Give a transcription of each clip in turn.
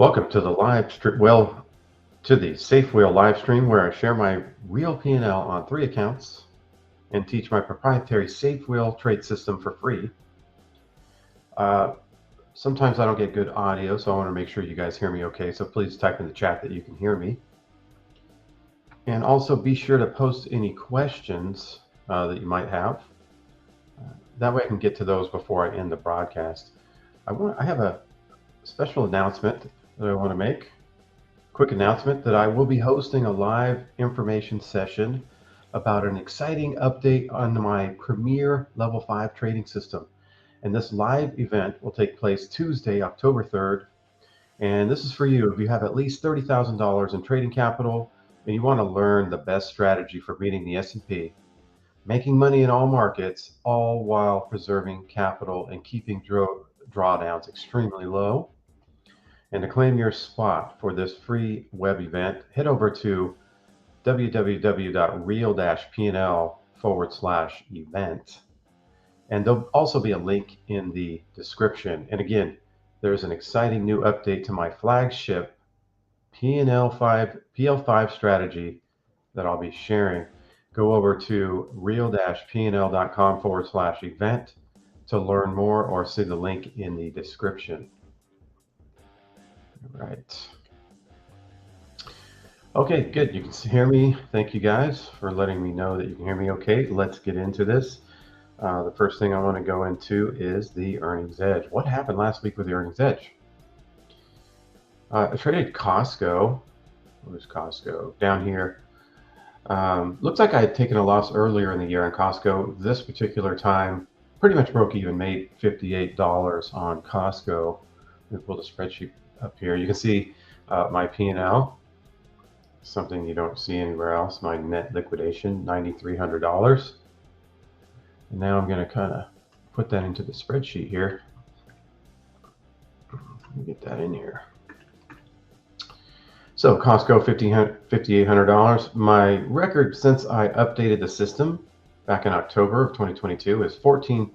Welcome to the live stream, to the Safe Wheel live stream where I share my real P&L on 3 accounts and teach my proprietary Safe Wheel trade system for free. Sometimes I don't get good audio, so I want to make sure you guys hear me okay. So please type in the chat that you can hear me. And also be sure to post any questions that you might have. That way I can get to those before I end the broadcast. I have a special announcement that I want to make. Quick announcement that I will be hosting a live information session about an exciting update on my Premier Level 5 trading system. And this live event will take place Tuesday, October 3rd. And this is for you if you have at least $30,000 in trading capital and you want to learn the best strategy for beating the S&P, making money in all markets, all while preserving capital and keeping drawdowns extremely low. And to claim your spot for this free web event, head over to www.real-pnl/event. And there'll also be a link in the description. And again, there's an exciting new update to my flagship PL5 strategy that I'll be sharing. Go over to real-pnl.com/event to learn more or see the link in the description. Right. Okay, good. You can hear me. Thank you guys for letting me know that you can hear me okay. Let's get into this. The first thing I want to go into is the earnings edge. What happened last week with the earnings edge? I traded Costco. Where's Costco? Down here. Looks like I had taken a loss earlier in the year on Costco. This particular time, pretty much broke even, made $58 on Costco. Let me pull the spreadsheet up here. You can see my P&L, something you don't see anywhere else. My net liquidation, $9,300. And now I'm going to kind of put that into the spreadsheet here. Let me get that in here. So Costco, $5,800. My record since I updated the system back in October of 2022 is 14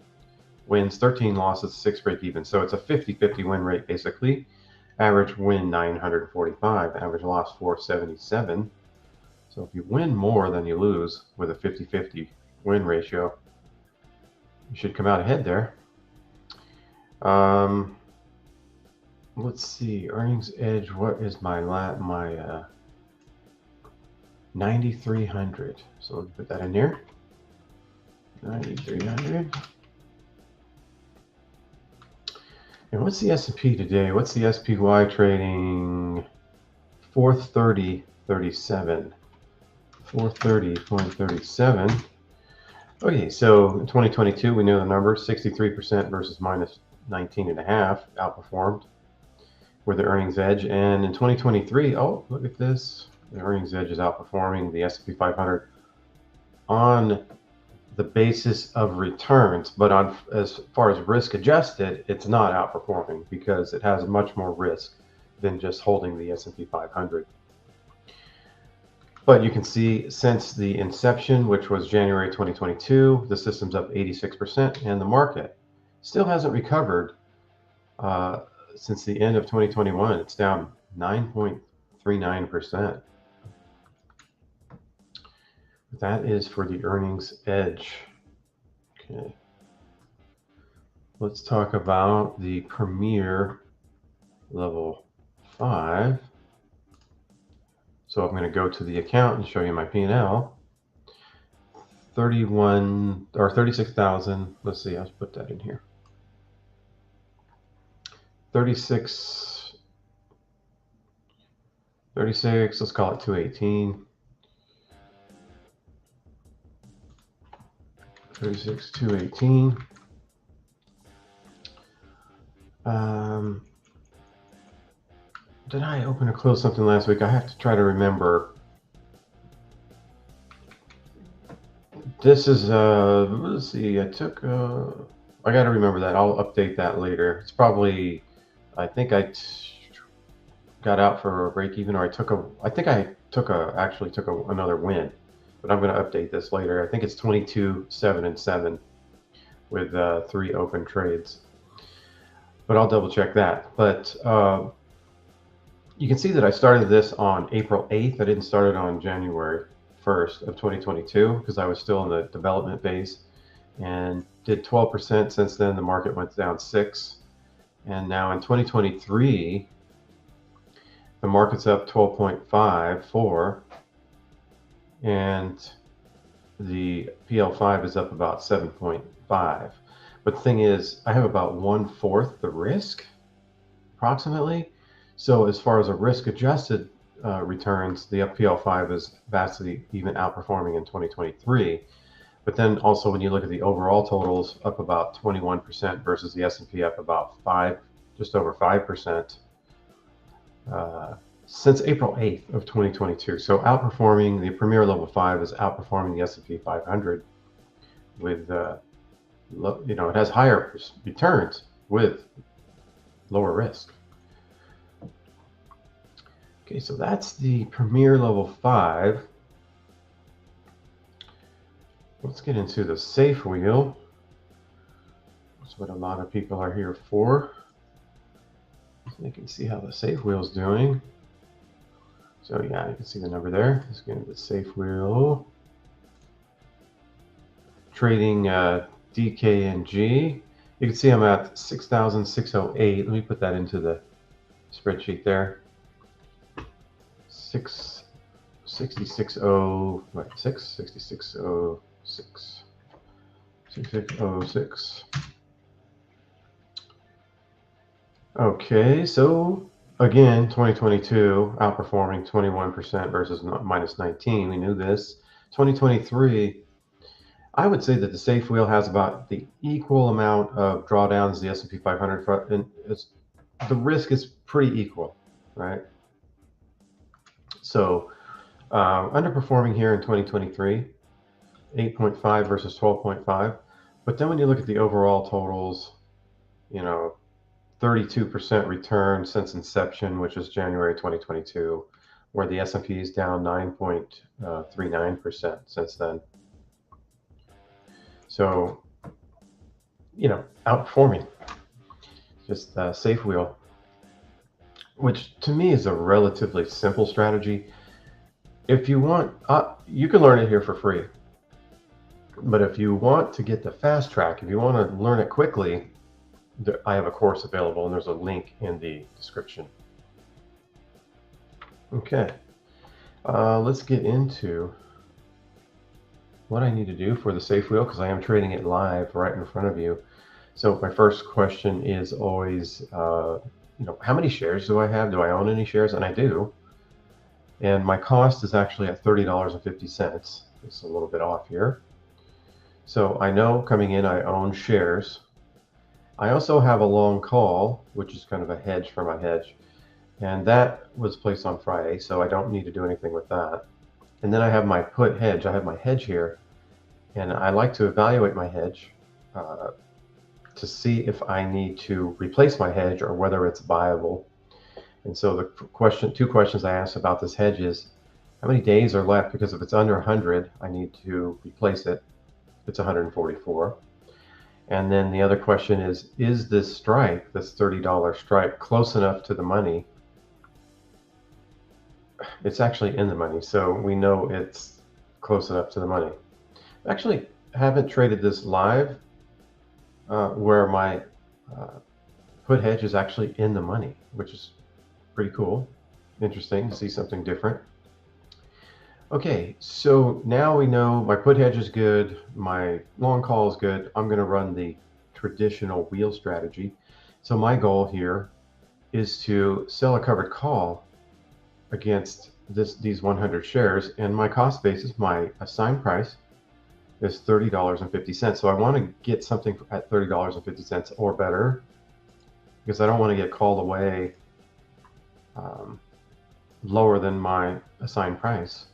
wins, 13 losses, 6 break even. So it's a 50-50 win rate basically. Average win 945, average loss 477. So if you win more than you lose with a 50-50 win ratio, you should come out ahead there. Let's see, earnings edge. What is my 9,300? So let me put that in here. 9,300. And what's the S&P today? What's the SPY trading? 430.37. 430.37. Okay, so in 2022, we know the numbers, 63% versus minus 19.5 outperformed with the earnings edge. And in 2023, oh, look at this. The earnings edge is outperforming the S&P 500 on the basis of returns, but on as far as risk adjusted, it's not outperforming because it has much more risk than just holding the S&P 500. But you can see since the inception, which was January 2022, the system's up 86%, and the market still hasn't recovered since the end of 2021. It's down 9.39%. That is for the earnings edge. Okay. Let's talk about the Premier Level 5. So I'm going to go to the account and show you my P&L. 36,000. Let's see, I'll put that in here. 36, let's call it 218. 36,218. Did I open or close something last week? I have to try to remember. This is, let's see, I got to remember that. I'll update that later. It's probably, I think I got out for a break even, or actually took another win. But I'm going to update this later. I think it's 22, 7, and 7 with 3 open trades. But I'll double check that. But You can see that I started this on April 8th. I didn't start it on January 1st of 2022 because I was still in the development phase, and did 12%. Since then, the market went down 6%. And now in 2023, the market's up 12.54, and the PL5 is up about 7.5. But the thing is, I have about 1/4 the risk, approximately. So as far as a risk-adjusted returns, the PL5 is vastly even outperforming in 2023. But then also when you look at the overall totals, up about 21% versus the S&P up about just over 5%. Since April 8th of 2022. So outperforming the Premier Level 5 is outperforming the S&P 500 with, it has higher returns with lower risk. Okay, so that's the Premier Level 5. Let's get into the safe wheel. That's what a lot of people are here for. So you can see how the safe wheel is doing. So yeah, you can see the number there. Let's get into the safe wheel. Trading DKNG. You can see I'm at 6,608. Let me put that into the spreadsheet there. 6606. Okay, so again, 2022 outperforming 21% versus minus 19. We knew this. 2023, I would say that the safe wheel has about the equal amount of drawdowns as the S&P 500, and the risk is pretty equal, right? So underperforming here in 2023, 8.5 versus 12.5. But then when you look at the overall totals, 32% return since inception, which is January 2022, where the S&P is down 9.39% since then. So, outperforming. Just safe wheel, which to me is a relatively simple strategy. If you want, you can learn it here for free. But if you want to get the fast track, if you want to learn it quickly, I have a course available, and there's a link in the description. Okay, let's get into what I need to do for the safe wheel, because I am trading it live right in front of you. So my first question is always, how many shares do I have? Do I own any shares? And I do. And my cost is actually at $30.50. It's a little bit off here. So I know coming in I own shares. I also have a long call, which is kind of a hedge for my hedge. And that was placed on Friday, so I don't need to do anything with that. And then I have my put hedge. I have my hedge here. And I like to evaluate my hedge to see if I need to replace my hedge or whether it's viable. And so the two questions I asked about this hedge is, how many days are left? Because if it's under 100, I need to replace it. It's 144. And then the other question is this strike, this $30 strike, close enough to the money? It's actually in the money, so we know it's close enough to the money. I actually haven't traded this live where my put hedge is actually in the money, which is pretty cool. Interesting to see something different. Okay, so now we know my put hedge is good, my long call is good. I'm going to run the traditional wheel strategy. So my goal here is to sell a covered call against these 100 shares, and my cost basis, my assigned price, is $30.50. So I want to get something at $30.50 or better, because I don't want to get called away lower than my assigned price.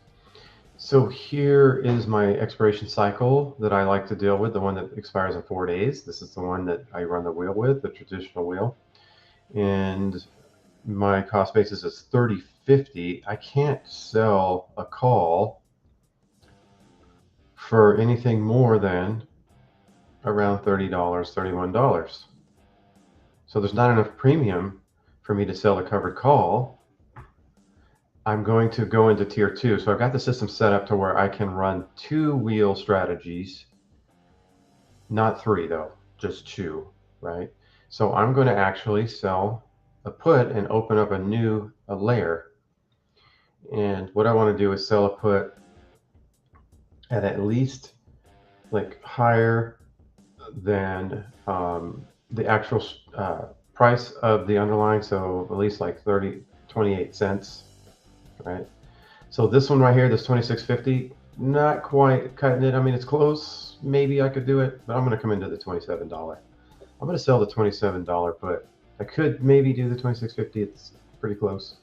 So here is my expiration cycle that I like to deal with, the one that expires in 4 days. This is the one that I run the wheel with, the traditional wheel. And my cost basis is $30.50. I can't sell a call for anything more than around $30, $31. So there's not enough premium for me to sell a covered call. I'm going to go into tier 2. So I've got the system set up to where I can run 2 wheel strategies, not 3 though, just 2, right? So I'm going to actually sell a put and open up a layer. And what I want to do is sell a put at least like higher than the actual price of the underlying. So at least like 28 cents, right? So this one right here, this 26.50, not quite cutting it. I mean, it's close. Maybe I could do it, but I'm going to come into the $27. I'm going to sell the $27 put. I could maybe do the 26.50. It's pretty close.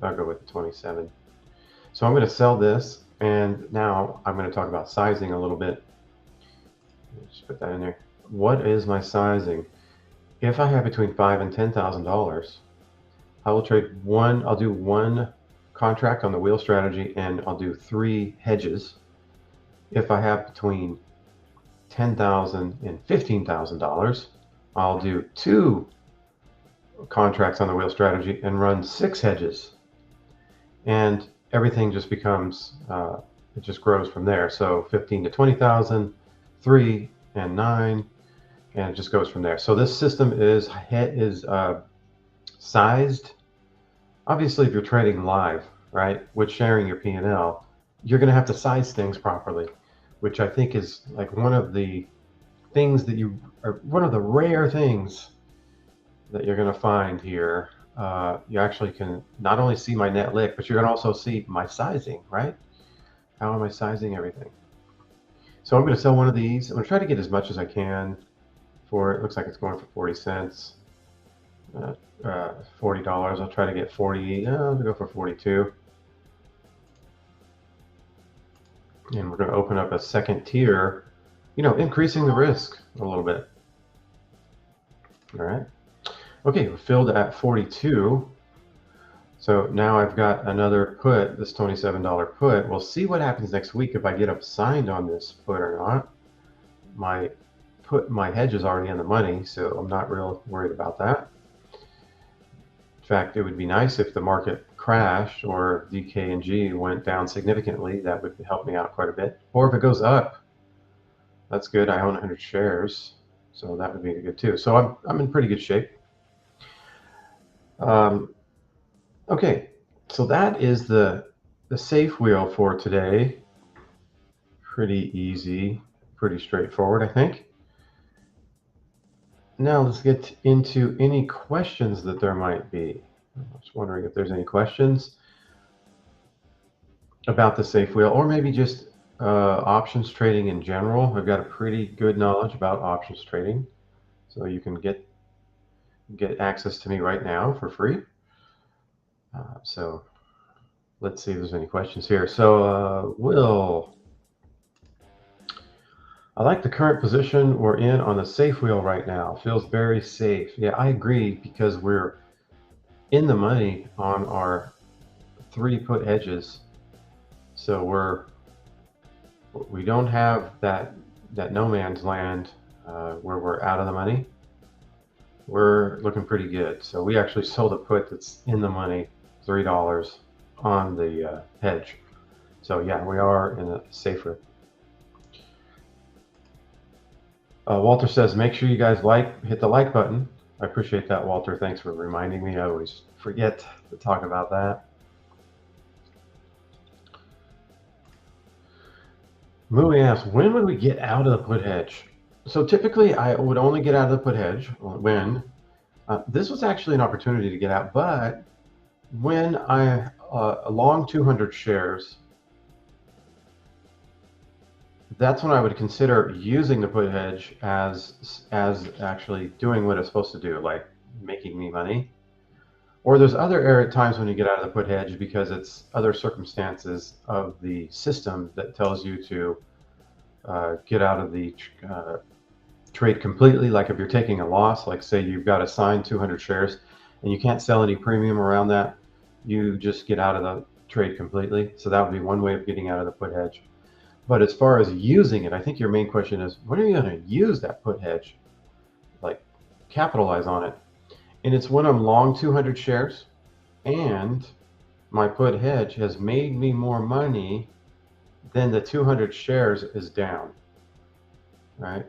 I'll go with the 27. So I'm going to sell this, and now I'm going to talk about sizing a little bit. Just put that in there. What is my sizing? If I have between $5,000 and $10,000, I will trade one. I'll do one contract on the wheel strategy, and I'll do 3 hedges. If I have between $10,000 and $15,000, I'll do 2 contracts on the wheel strategy and run 6 hedges. And everything just becomes, it just grows from there. So 15 to 20,000, 3 and 9, and it just goes from there. So this system is sized. Obviously, if you're trading live, right, with sharing your P&L, you're going to have to size things properly, which I think is like one of the things that one of the rare things that you're going to find here. You actually can not only see my net lick, but you're going to also see my sizing, right? How am I sizing everything? So I'm going to sell one of these. I'm going to try to get as much as I can for it. Looks like it's going for 40 cents. $40. I'll try to get 40. I'll go for 42. And we're going to open up a second tier, increasing the risk a little bit. All right. Okay, we're filled at 42. So now I've got another put, this $27 put. We'll see what happens next week if I get up signed on this put or not. My hedge is already in the money, so I'm not real worried about that. In fact, it would be nice if the market crashed or DKNG went down significantly. That would help me out quite a bit. Or if it goes up, that's good. I own 100 shares, so that would be good too. So I'm in pretty good shape. Okay, so that is the safe wheel for today. Pretty easy, pretty straightforward, I think. Now let's get into any questions that there might be. I was wondering if there's any questions about the safe wheel, or maybe just options trading in general. I've got a pretty good knowledge about options trading, so you can get access to me right now for free. So let's see if there's any questions here. So Will, I like the current position we're in on the safe wheel right now. Feels very safe. Yeah, I agree, because we're in the money on our 3 put hedges. So we don't have that no man's land where we're out of the money. We're looking pretty good. So we actually sold a put that's in the money, $3 on the hedge. So yeah, we are in a safer. Walter says, make sure you guys hit the like button. I appreciate that, Walter. Thanks for reminding me. I always forget to talk about that. Movie asks, when would we get out of the put hedge? So typically I would only get out of the put hedge when this was actually an opportunity to get out, but when I long 200 shares, that's when I would consider using the put hedge as actually doing what it's supposed to do, like making me money. Or there's other times when you get out of the put hedge because it's other circumstances of the system that tells you to get out of the trade completely. Like if you're taking a loss, like say you've got assigned 200 shares and you can't sell any premium around that, you just get out of the trade completely. So that would be one way of getting out of the put hedge. But as far as using it, I think your main question is, when are you going to use that put hedge? Like capitalize on it. And it's when I'm long 200 shares and my put hedge has made me more money than the 200 shares is down, right?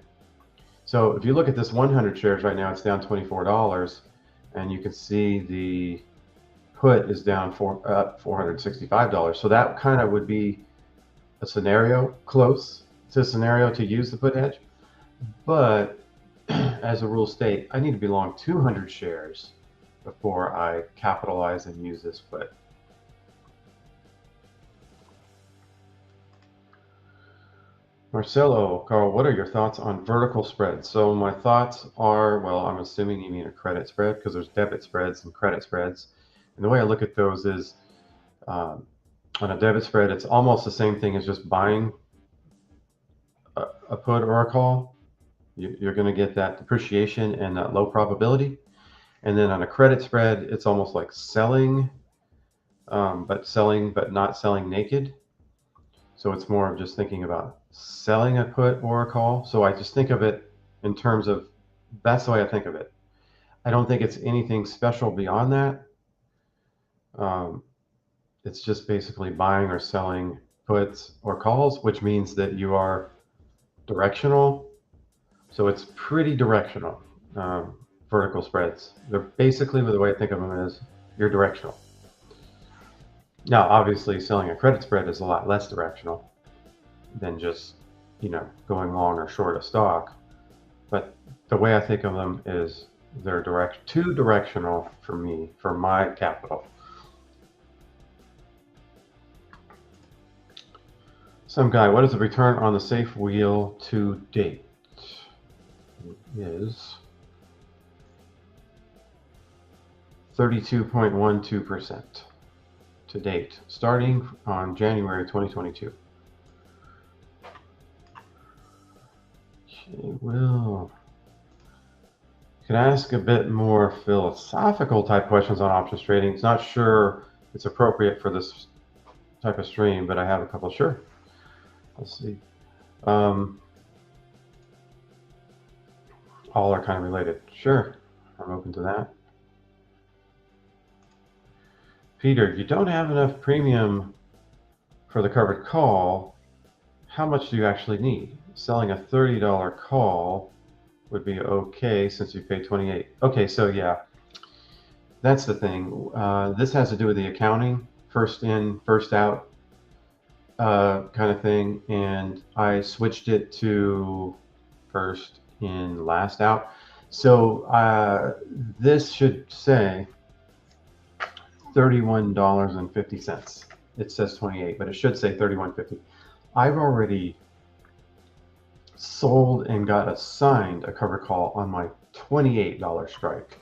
So if you look at this 100 shares right now, it's down $24, and you can see the put is down $465. So that kind of would be a scenario close to a scenario to use the put hedge. But as a rule state, I need to be long 200 shares before I capitalize and use this put. Marcelo, Carl, what are your thoughts on vertical spreads? So my thoughts are, well, I'm assuming you mean a credit spread because there's debit spreads and credit spreads. And the way I look at those is on a debit spread, it's almost the same thing as just buying a put or a call. You're going to get that depreciation and that low probability. And then on a credit spread, it's almost like selling, but not selling naked. So it's more of just thinking about selling a put or a call. So I just think of it in terms of, that's the way I think of it. I don't think it's anything special beyond that. It's just basically buying or selling puts or calls, which means that you are directional. So it's pretty directional. Vertical spreads. They're basically, the way I think of them is you're directional. Now, obviously, selling a credit spread is a lot less directional than just, going long or short a stock. But the way I think of them is they're too directional for me, for my capital. Some guy, what is the return on the safe wheel to date? It is 32.12% to date, starting on January 2022. Okay, Will, can I ask a bit more philosophical type questions on options trading? It's not sure it's appropriate for this type of stream, but I have a couple. Sure. Let's see. All are kind of related. Sure, I'm open to that. Peter, you don't have enough premium for the covered call. How much do you actually need? Selling a $30 call would be okay since you pay $28. Okay, so yeah, that's the thing. This has to do with the accounting, first in, first out kind of thing, and I switched it to first in, last out. So this should say $31.50. It says 28, but it should say 31.50. I've already sold and got assigned a cover call on my $28 strike.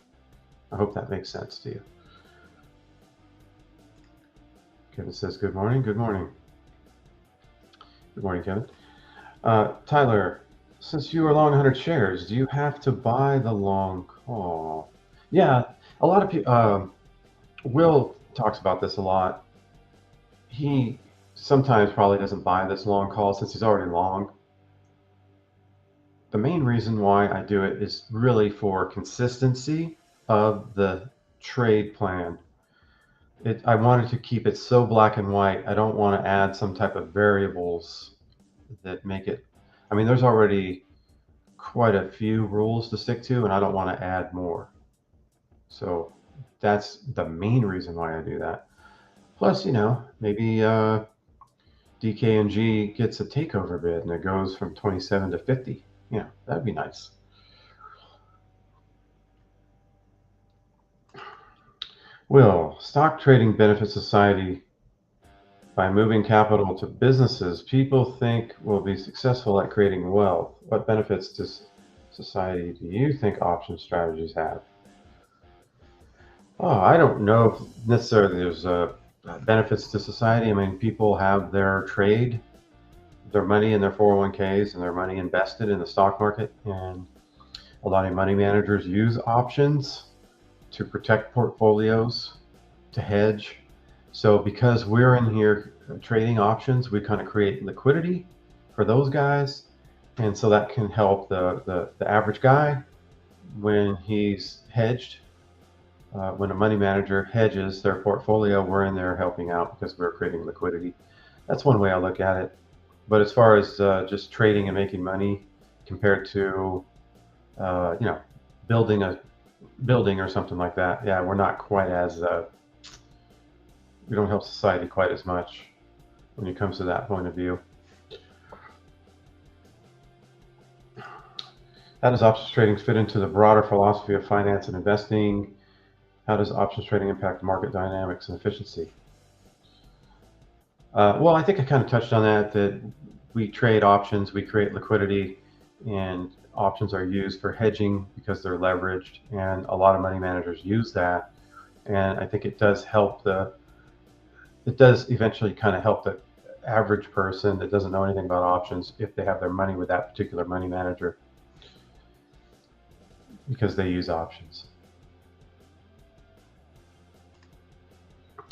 I hope that makes sense to you. Kevin says, good morning. Good morning. Good morning, Kevin. Tyler, since you are long 100 shares, do you have to buy the long call? Yeah, a lot of people, Will talks about this a lot. He sometimes probably doesn't buy this long call since he's already long. The main reason why I do it is really for consistency of the trade plan. I wanted to keep it so black and white. I don't want to add some type of variables that make it, I mean, there's already quite a few rules to stick to, and I don't want to add more. So that's the main reason why I do that. Plus, maybe DKNG gets a takeover bid and it goes from 27 to 50. That'd be nice. Will stock trading benefit society by moving capital to businesses people think will be successful at creating wealth? What benefits to society do you think option strategies have? Oh, I don't know if necessarily there's benefits to society. I mean, people have their money in their 401ks and their money invested in the stock market, and a lot of money managers use options to protect portfolios, to hedge. So because we're in here trading options, we kind of create liquidity for those guys, and so that can help the average guy when he's hedged When a money manager hedges their portfolio, we're in there helping out because we're creating liquidity. That's one way I look at it. But as far as just trading and making money compared to, building a building or something like that, yeah, we're not quite as we don't help society quite as much when it comes to that point of view. How does options trading fit into the broader philosophy of finance and investing? How does options trading impact market dynamics and efficiency? Well, I think I kind of touched on that we trade options, we create liquidity, and options are used for hedging because they're leveraged, and a lot of money managers use that. And I think it does eventually kind of help the average person that doesn't know anything about options if they have their money with that particular money manager because they use options.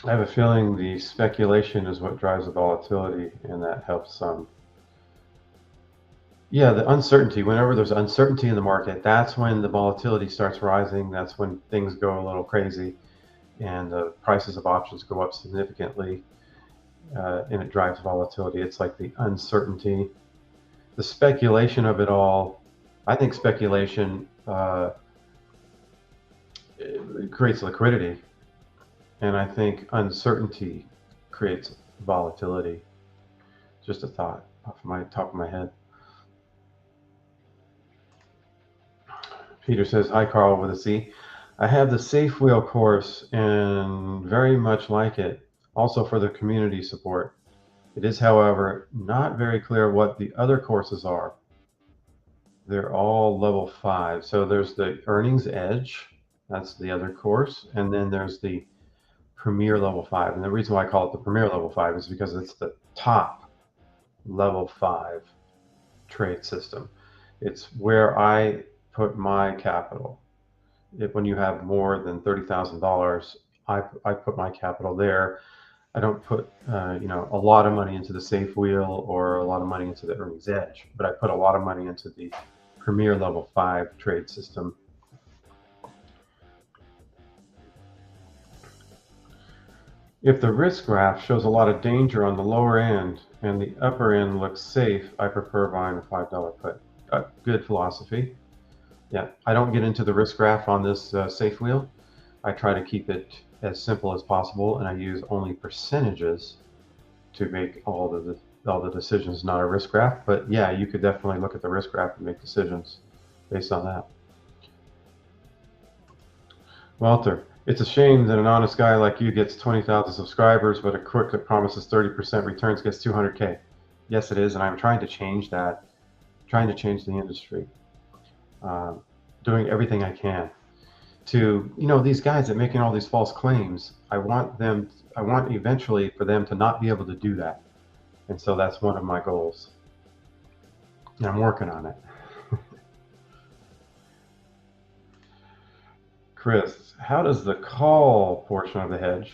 I have a feeling the speculation is what drives the volatility, and that helps some. Yeah, the uncertainty. Whenever there's uncertainty in the market, that's when the volatility starts rising. That's when things go a little crazy, and the prices of options go up significantly, and it drives volatility. It's like the uncertainty, the speculation of it all. I think speculation it creates liquidity, and I think uncertainty creates volatility. Just a thought off my top of my head. Peter says, hi, Carl with a C. I have the Safe Wheel course and very much like it, also for the community support. It is, however, not very clear what the other courses are. They're all level 5. So there's the Earnings Edge, that's the other course, and then there's the Premier level 5. And the reason why I call it the Premier level 5 is because it's the top level 5 trade system. It's where I put my capital. When you have more than $30,000, I put my capital there. I don't put a lot of money into the Safe Wheel or a lot of money into the Earnings Edge, but I put a lot of money into the Premier level 5 trade system. If the risk graph shows a lot of danger on the lower end and the upper end looks safe, I prefer buying a $5 put. Good philosophy. Yeah, I don't get into the risk graph on this Safe Wheel. I try to keep it as simple as possible, and I use only percentages to make all the decisions, not a risk graph. But yeah, you could definitely look at the risk graph and make decisions based on that. Walter, it's a shame that an honest guy like you gets 20,000 subscribers, but a crook that promises 30% returns gets 200K. Yes, it is, and I'm trying to change that, trying to change the industry. Doing everything I can to, these guys that making all these false claims, I want eventually for them to not be able to do that. And so that's one of my goals. And I'm working on it. Chris, how does the call portion of the hedge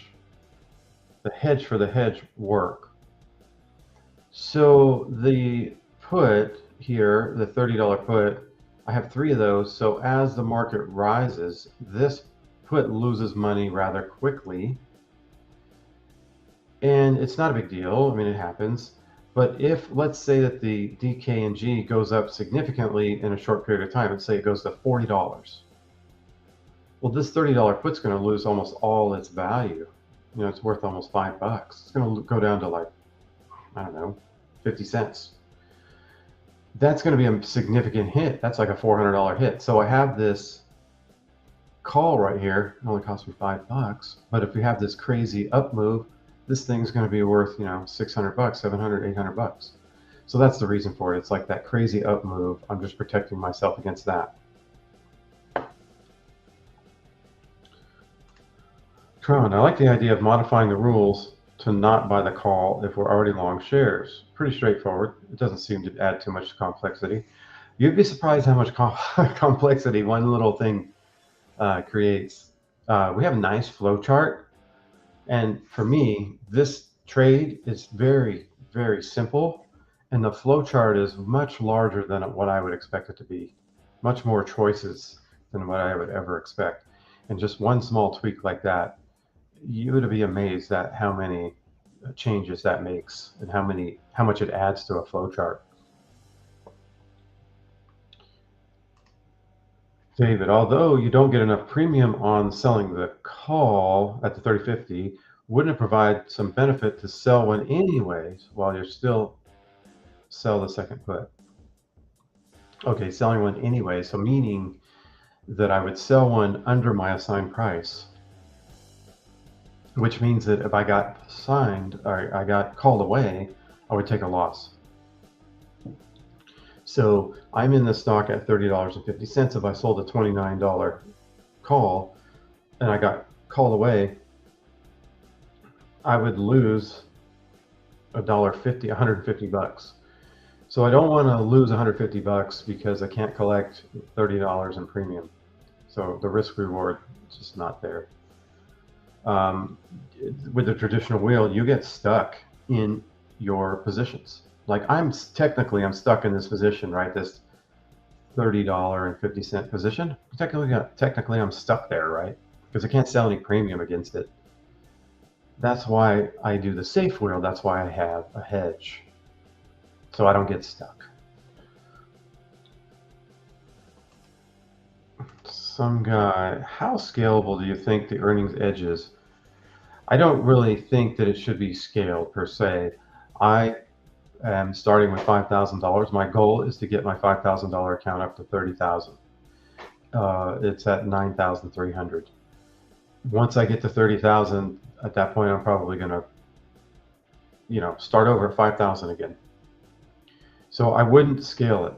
for the hedge work? So the put here, the $30 put, I have 3 of those. So as the market rises, this put loses money rather quickly. And it's not a big deal. I mean, it happens. But if, let's say that the DKNG goes up significantly in a short period of time, let's say it goes to $40. Well, this $30 put's going to lose almost all its value. It's worth almost $5. It's going to go down to like, I don't know, 50 cents. That's going to be a significant hit. That's like a $400 hit. So I have this call right here. It only cost me $5. But if we have this crazy up move, this thing's going to be worth, $600, $700, $800. So that's the reason for it. It's like that crazy up move. I'm just protecting myself against that. Tron, I like the idea of modifying the rules to not buy the call if we're already long shares. Pretty straightforward. It doesn't seem to add too much complexity. You'd be surprised how much complexity one little thing creates. We have a nice flow chart. And for me, this trade is very, very simple. And the flow chart is much larger than what I would expect it to be. Much more choices than what I would ever expect. And just one small tweak like that, you would be amazed at how many changes that makes and how much it adds to a flow chart. David, although you don't get enough premium on selling the call at the 30.50, wouldn't it provide some benefit to sell one anyways while you're still sell the second put? Okay, selling one anyway, so meaning that I would sell one under my assigned price, which means that if I got signed or I got called away, I would take a loss. So I'm in the stock at $30.50. If I sold a $29 call and I got called away, I would lose $1.50, 150 bucks. So I don't want to lose 150 bucks because I can't collect $30 in premium. So the risk reward is just not there. With the traditional wheel, you get stuck in your positions. Like I'm stuck in this position, right? This $30.50 position. Technically, I'm stuck there, right? Because I can't sell any premium against it. That's why I do the safe wheel. That's why I have a hedge, so I don't get stuck. Some guy, how scalable do you think the earnings edge is? I don't really think that it should be scaled per se. I am starting with $5,000. My goal is to get my $5,000 account up to $30,000. It's at 9,300. Once I get to 30,000, at that point, I'm probably going to, start over at 5,000 again. So I wouldn't scale it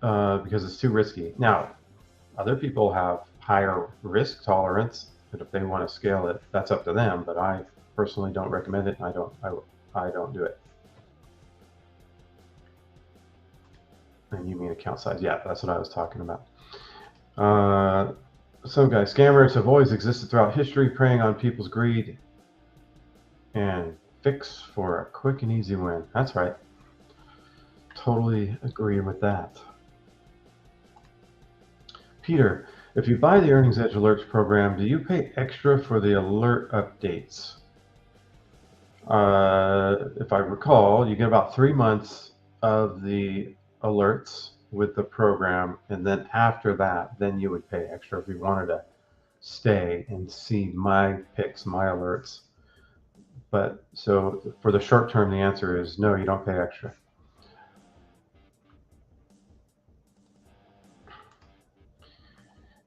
because it's too risky. Now, other people have higher risk tolerance, but if they want to scale it, that's up to them. But I personally don't recommend it. And I don't do it. And you mean account size? Yeah, that's what I was talking about. So guys, scammers have always existed throughout history, preying on people's greed and fix for a quick and easy win. That's right. Totally agree with that. Peter, if you buy the Earnings Edge Alerts program, do you pay extra for the alert updates? If I recall, you get about 3 months of the alerts with the program, and then after that, then you would pay extra if you wanted to stay and see my picks, my alerts. But so for the short term, the answer is no, you don't pay extra.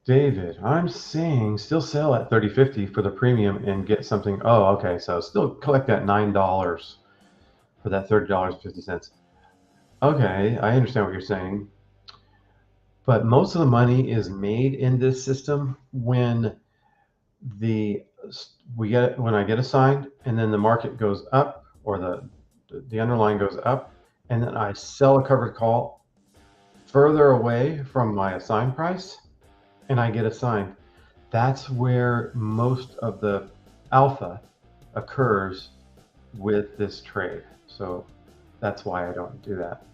David, I'm saying still sell at 30.50 for the premium and get something. Oh, okay. So still collect that $9 for that $30.50. Okay, I understand what you're saying. But most of the money is made in this system when when I get assigned and then the market goes up or the underlying goes up, and then I sell a covered call further away from my assigned price and I get assigned. That's where most of the alpha occurs with this trade. So that's why I don't do that.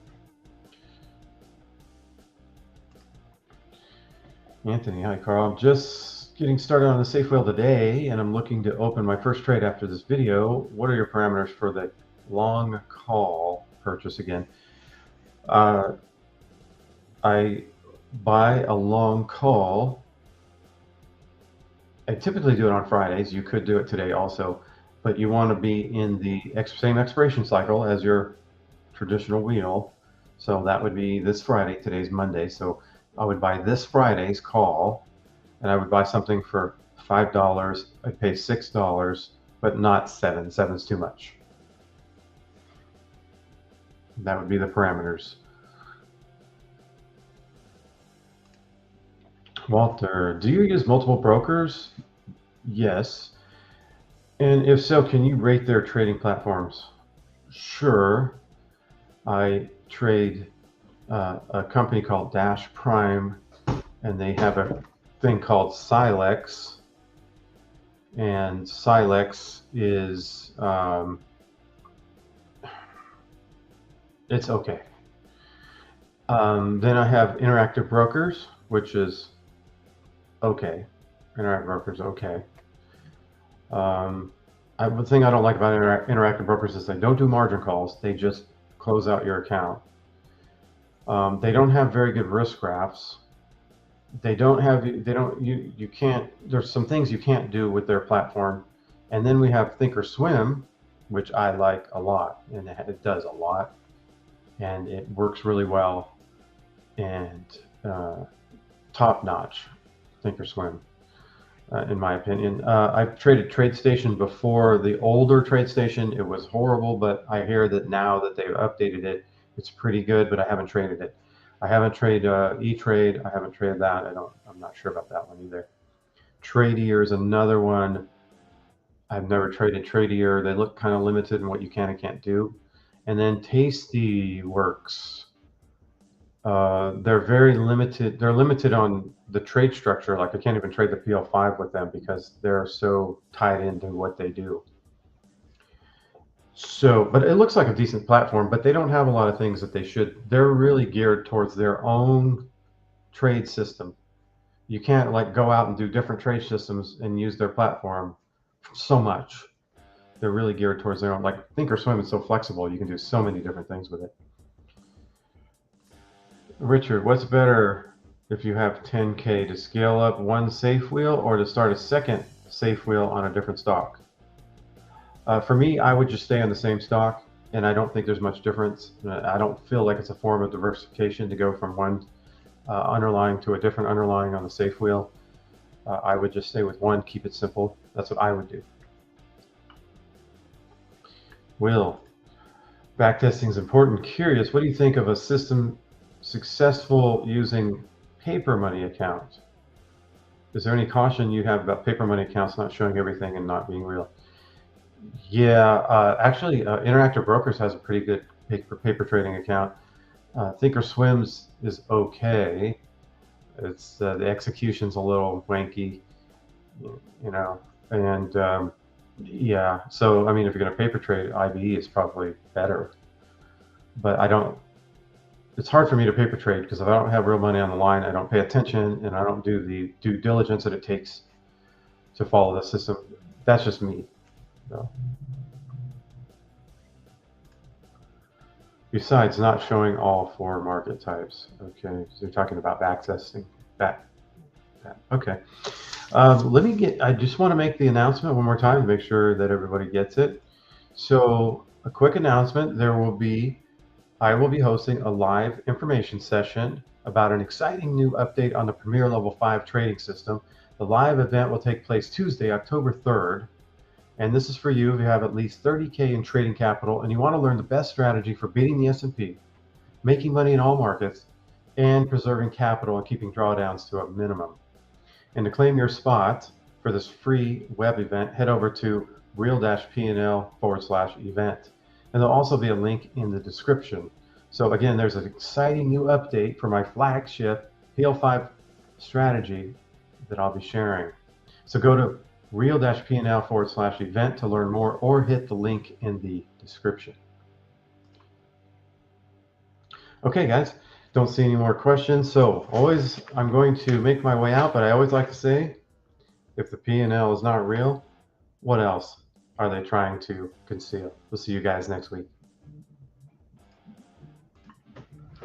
Anthony, hi Carl. I'm just getting started on the safe wheel today and I'm looking to open my first trade after this video. What are your parameters for the long call purchase again? I buy a long call. I typically do it on Fridays. You could do it today also, but you want to be in the same expiration cycle as your traditional wheel. So that would be this Friday. Today's Monday. So I would buy this Friday's call and I would buy something for $5. I'd pay $6, but not $7. $7's too much. That would be the parameters. Walter, do you use multiple brokers? Yes. And if so, can you rate their trading platforms? Sure. I trade a company called Dash Prime, and they have a thing called Silex. And Silex is, it's okay. Then I have Interactive Brokers, which is okay. Interactive brokers, okay. The thing I don't like about interactive brokers is they don't do margin calls. They just close out your account. They don't have very good risk graphs. They don't have, you can't, there's some things you can't do with their platform. And then we have Thinkorswim, which I like a lot, and it does a lot, and it works really well, and top notch, Thinkorswim. In my opinion. I've traded TradeStation before. The older TradeStation, it was horrible, but I hear that now that they've updated it, it's pretty good, but I haven't traded it. I haven't traded E-Trade. I haven't traded that. I'm not sure about that one either. Tradier is another one. I've never traded Tradier. They look kind of limited in what you can and can't do. And then Tastyworks. They're very limited. They're limited on the trade structure. Like I can't even trade the PL5 with them because they're so tied into what they do. So, but it looks like a decent platform, but they don't have a lot of things that they should. They're really geared towards their own trade system. You can't like go out and do different trade systems and use their platform so much. They're really geared towards their own. Like Thinkorswim is so flexible. You can do so many different things with it. Richard, what's better if you have 10K to scale up one safe wheel or to start a second safe wheel on a different stock? For me, I would just stay on the same stock, and I don't think there's much difference. I don't feel like it's a form of diversification to go from one underlying to a different underlying on the safe wheel. I would just stay with one, keep it simple. That's what I would do. Will, backtesting is important. Curious, what do you think of a system successful using paper money accounts? Is there any caution you have about paper money accounts not showing everything and not being real? Yeah, actually, Interactive Brokers has a pretty good paper trading account. Thinkorswim's is okay. It's the execution's a little wanky, you know, and yeah. So I mean, if you're going to paper trade, IBE is probably better. But I don't. It's hard for me to paper trade because if I don't have real money on the line, I don't pay attention and I don't do the due diligence that it takes to follow the system. That's just me. So. Besides not showing all four market types. Okay, so you're talking about backtesting. Okay. I just want to make the announcement one more time to make sure that everybody gets it. So a quick announcement, I will be hosting a live information session about an exciting new update on the Premier Level 5 trading system. The live event will take place Tuesday, October 3rd. And this is for you if you have at least 30K in trading capital and you want to learn the best strategy for beating the S&P, making money in all markets, and preserving capital and keeping drawdowns to a minimum. And to claim your spot for this free web event, head over to real-pnl/event. And there'll also be a link in the description. So again, there's an exciting new update for my flagship PL5 strategy that I'll be sharing. So go to real-pnl/event to learn more or hit the link in the description. Okay, guys, don't see any more questions. So I'm going to make my way out, but I always like to say, if the P&L is not real, what else are they trying to conceal? We'll see you guys next week.